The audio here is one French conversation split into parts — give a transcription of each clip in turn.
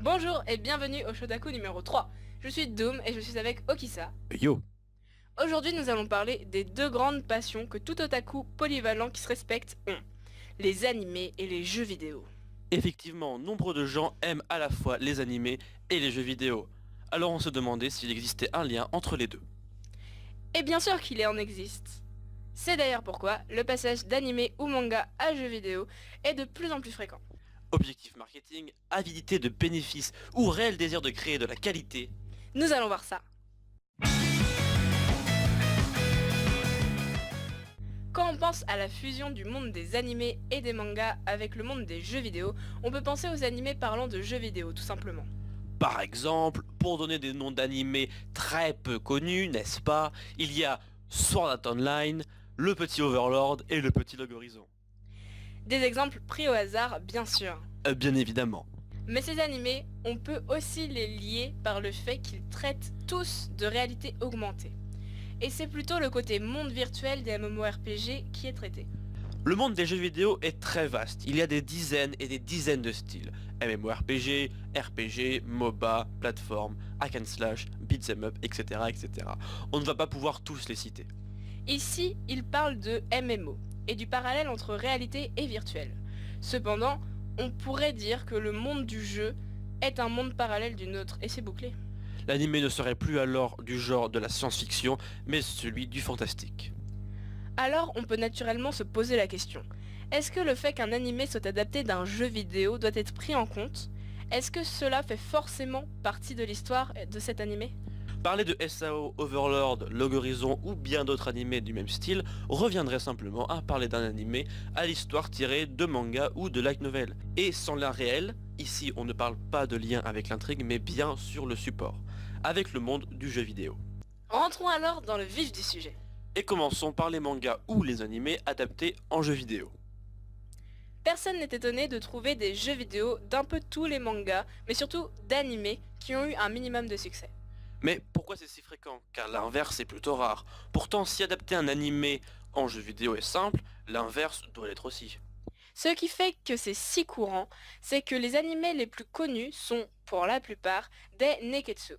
Bonjour et bienvenue au Shodaku numéro 3. Je suis Doom et je suis avec Okisa. Yo. Aujourd'hui nous allons parler des deux grandes passions que tout otaku polyvalent qui se respecte ont. Les animés et les jeux vidéo. Effectivement, nombre de gens aiment à la fois les animés et les jeux vidéo. Alors on se demandait s'il existait un lien entre les deux. Et bien sûr qu'il en existe. C'est d'ailleurs pourquoi le passage d'animé ou manga à jeux vidéo est de plus en plus fréquent. Objectif marketing, avidité de bénéfices ou réel désir de créer de la qualité. Nous allons voir ça. Quand on pense à la fusion du monde des animés et des mangas avec le monde des jeux vidéo, on peut penser aux animés parlant de jeux vidéo tout simplement. Par exemple, pour donner des noms d'animés très peu connus, n'est-ce pas, il y a Sword Art Online, Le Petit Overlord et Le Petit Log Horizon. Des exemples pris au hasard bien sûr. Bien évidemment. Mais ces animés, on peut aussi les lier par le fait qu'ils traitent tous de réalité augmentée. Et c'est plutôt le côté monde virtuel des MMORPG qui est traité. Le monde des jeux vidéo est très vaste, il y a des dizaines et des dizaines de styles. MMORPG, RPG, MOBA, plateforme, hack and slash, beat'em up, etc., etc. On ne va pas pouvoir tous les citer. Ici, il parle de MMO et du parallèle entre réalité et virtuel. Cependant, on pourrait dire que le monde du jeu est un monde parallèle du nôtre et c'est bouclé. L'anime ne serait plus alors du genre de la science-fiction, mais celui du fantastique. Alors on peut naturellement se poser la question, est-ce que le fait qu'un animé soit adapté d'un jeu vidéo doit être pris en compte? Est-ce que cela fait forcément partie de l'histoire de cet animé? Parler de SAO, Overlord, Log Horizon ou bien d'autres animés du même style reviendrait simplement à parler d'un animé à l'histoire tirée de manga ou de light novel. Et sans lien réel, ici on ne parle pas de lien avec l'intrigue mais bien sur le support, avec le monde du jeu vidéo. Rentrons alors dans le vif du sujet. Et commençons par les mangas ou les animés adaptés en jeux vidéo. Personne n'est étonné de trouver des jeux vidéo d'un peu tous les mangas, mais surtout d'animés qui ont eu un minimum de succès. Mais pourquoi c'est si fréquent? Car l'inverse est plutôt rare. Pourtant, si adapter un animé en jeu vidéo est simple, l'inverse doit l'être aussi. Ce qui fait que c'est si courant, c'est que les animés les plus connus sont, pour la plupart, des neketsu.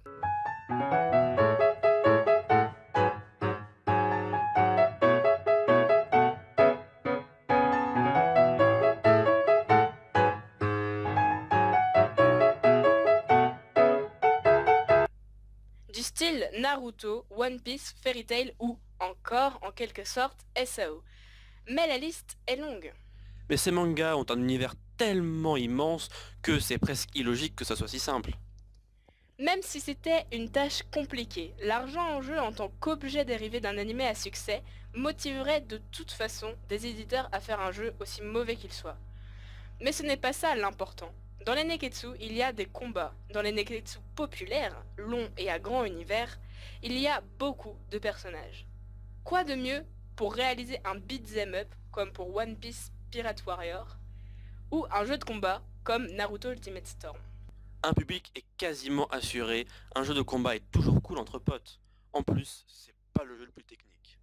Du style Naruto, One Piece, Fairy Tail ou encore, en quelque sorte, SAO. Mais la liste est longue. Mais ces mangas ont un univers tellement immense que c'est presque illogique que ça soit si simple. Même si c'était une tâche compliquée, l'argent en jeu en tant qu'objet dérivé d'un animé à succès motiverait de toute façon des éditeurs à faire un jeu aussi mauvais qu'il soit. Mais ce n'est pas ça l'important. Dans les neketsu, il y a des combats. Dans les neketsu populaires, longs et à grand univers, il y a beaucoup de personnages. Quoi de mieux pour réaliser un beat'em up comme pour One Piece Pirate Warrior ou un jeu de combat comme Naruto Ultimate Storm. Un public est quasiment assuré, un jeu de combat est toujours cool entre potes. En plus, c'est pas le jeu le plus technique.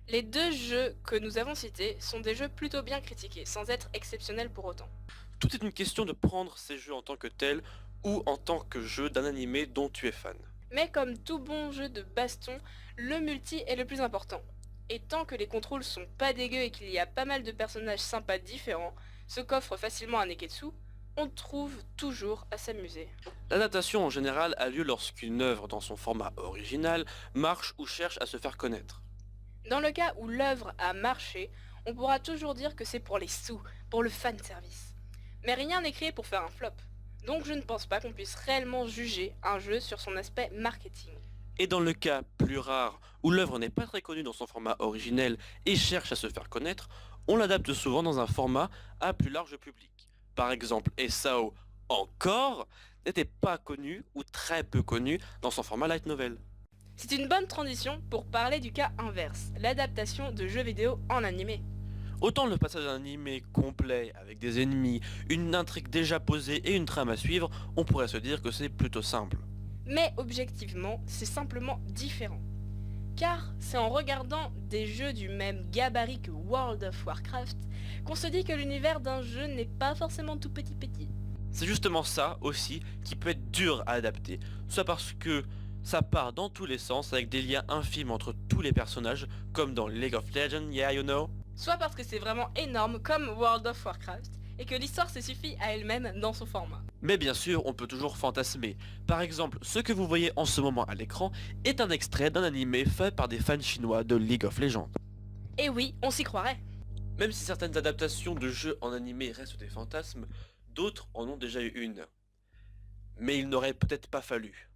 Les deux jeux que nous avons cités sont des jeux plutôt bien critiqués, sans être exceptionnels pour autant. Tout est une question de prendre ces jeux en tant que tels ou en tant que jeu d'un animé dont tu es fan. Mais comme tout bon jeu de baston, le multi est le plus important. Et tant que les contrôles sont pas dégueux et qu'il y a pas mal de personnages sympas différents, ce qu'offre facilement un Neketsu, on trouve toujours à s'amuser. L'adaptation en général a lieu lorsqu'une œuvre dans son format original marche ou cherche à se faire connaître. Dans le cas où l'œuvre a marché, on pourra toujours dire que c'est pour les sous, pour le fanservice. Mais rien n'est créé pour faire un flop. Donc je ne pense pas qu'on puisse réellement juger un jeu sur son aspect marketing. Et dans le cas plus rare où l'œuvre n'est pas très connue dans son format originel et cherche à se faire connaître, on l'adapte souvent dans un format à plus large public. Par exemple, SAO encore n'était pas connu ou très peu connu dans son format light novel. C'est une bonne transition pour parler du cas inverse, l'adaptation de jeux vidéo en animé. Autant le passage d'un animé complet avec des ennemis, une intrigue déjà posée et une trame à suivre, on pourrait se dire que c'est plutôt simple. Mais objectivement, c'est simplement différent. Car c'est en regardant des jeux du même gabarit que World of Warcraft qu'on se dit que l'univers d'un jeu n'est pas forcément tout petit. C'est justement ça aussi qui peut être dur à adapter, soit parce que ça part dans tous les sens avec des liens infimes entre tous les personnages, comme dans League of Legends, yeah you know. Soit parce que c'est vraiment énorme comme World of Warcraft, et que l'histoire se suffit à elle-même dans son format. Mais bien sûr, on peut toujours fantasmer. Par exemple, ce que vous voyez en ce moment à l'écran est un extrait d'un animé fait par des fans chinois de League of Legends. Et oui, on s'y croirait. Même si certaines adaptations de jeux en animé restent des fantasmes, d'autres en ont déjà eu une. Mais il n'aurait peut-être pas fallu.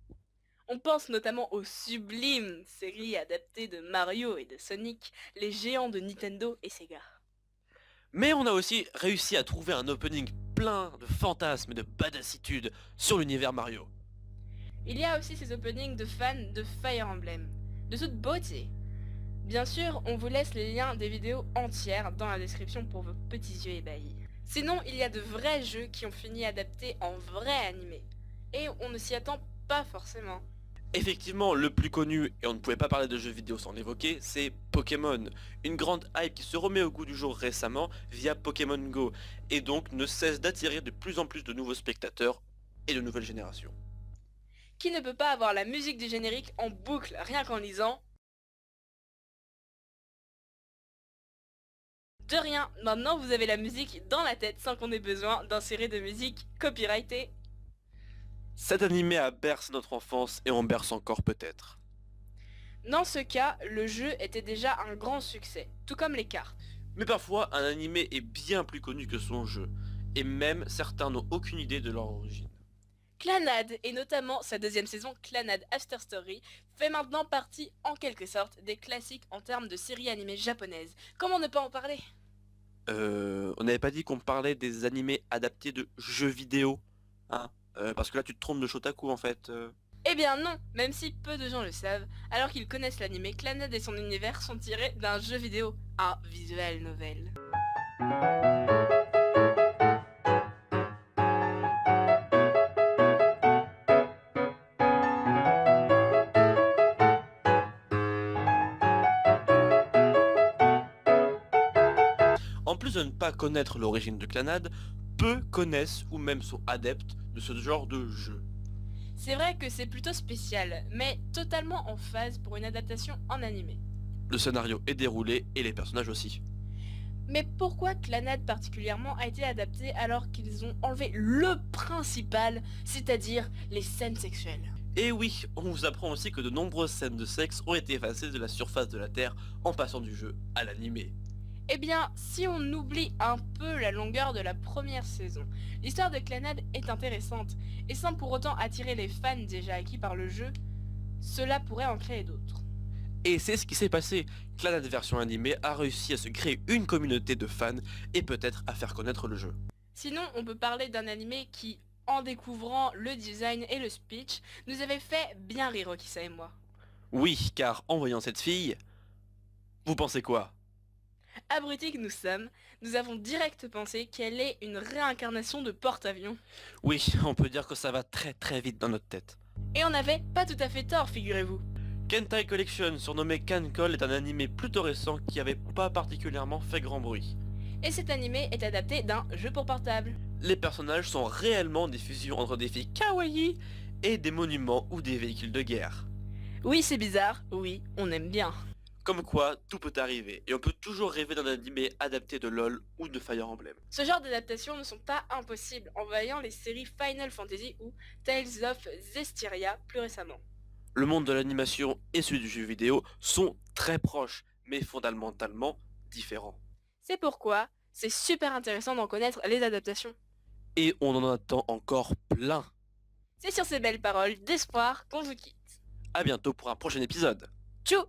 On pense notamment aux sublimes séries adaptées de Mario et de Sonic, les géants de Nintendo et Sega. Mais on a aussi réussi à trouver un opening plein de fantasmes et de badassitude sur l'univers Mario. Il y a aussi ces openings de fans de Fire Emblem, de toute beauté. Bien sûr, on vous laisse les liens des vidéos entières dans la description pour vos petits yeux ébahis. Sinon, il y a de vrais jeux qui ont fini adaptés en vrai animé. Et on ne s'y attend pas forcément. Effectivement, le plus connu, et on ne pouvait pas parler de jeux vidéo sans l'évoquer, c'est Pokémon. Une grande hype qui se remet au goût du jour récemment via Pokémon Go, et donc ne cesse d'attirer de plus en plus de nouveaux spectateurs et de nouvelles générations. Qui ne peut pas avoir la musique du générique en boucle rien qu'en lisant? De rien, maintenant vous avez la musique dans la tête sans qu'on ait besoin d'insérer de musique copyrightée. Cet animé a bercé notre enfance et on berce encore peut-être. Dans ce cas, le jeu était déjà un grand succès, tout comme les cartes. Mais parfois, un animé est bien plus connu que son jeu, et même certains n'ont aucune idée de leur origine. Clannad, et notamment sa deuxième saison Clannad After Story, fait maintenant partie en quelque sorte des classiques en termes de séries animées japonaises. Comment ne pas en parler? On n'avait pas dit qu'on parlait des animés adaptés de jeux vidéo, hein, parce que là tu te trompes de Shotaku en fait. Eh bien non, même si peu de gens le savent, alors qu'ils connaissent l'anime, Clannad et son univers sont tirés d'un jeu vidéo, un visual novel. En plus de ne pas connaître l'origine de Clannad, peu connaissent ou même sont adeptes de ce genre de jeu. C'est vrai que c'est plutôt spécial, mais totalement en phase pour une adaptation en animé. Le scénario est déroulé et les personnages aussi. Mais pourquoi Clannad particulièrement a été adapté alors qu'ils ont enlevé le principal, c'est-à-dire les scènes sexuelles? Et oui, on vous apprend aussi que de nombreuses scènes de sexe ont été effacées de la surface de la Terre en passant du jeu à l'animé. Eh bien, si on oublie un peu la longueur de la première saison, l'histoire de Clannad est intéressante, et sans pour autant attirer les fans déjà acquis par le jeu, cela pourrait en créer d'autres. Et c'est ce qui s'est passé. Clannad version animée a réussi à se créer une communauté de fans et peut-être à faire connaître le jeu. Sinon, on peut parler d'un animé qui, en découvrant le design et le speech, nous avait fait bien rire Okisa et moi. Oui, car en voyant cette fille, vous pensez quoi? Abrutis que nous sommes, nous avons direct pensé qu'elle est une réincarnation de porte-avions. Oui, on peut dire que ça va très très vite dans notre tête. Et on n'avait pas tout à fait tort, figurez-vous. Kentai Collection, surnommé Cancol, est un animé plutôt récent qui avait pas particulièrement fait grand bruit. Et cet animé est adapté d'un jeu pour portable. Les personnages sont réellement des fusions entre des filles kawaii et des monuments ou des véhicules de guerre. Oui, c'est bizarre, oui, on aime bien. Comme quoi, tout peut arriver, et on peut toujours rêver d'un animé adapté de LoL ou de Fire Emblem. Ce genre d'adaptations ne sont pas impossibles en voyant les séries Final Fantasy ou Tales of Zestiria plus récemment. Le monde de l'animation et celui du jeu vidéo sont très proches, mais fondamentalement différents. C'est pourquoi c'est super intéressant d'en connaître les adaptations. Et on en attend encore plein. C'est sur ces belles paroles d'espoir qu'on vous quitte. A bientôt pour un prochain épisode. Tchou!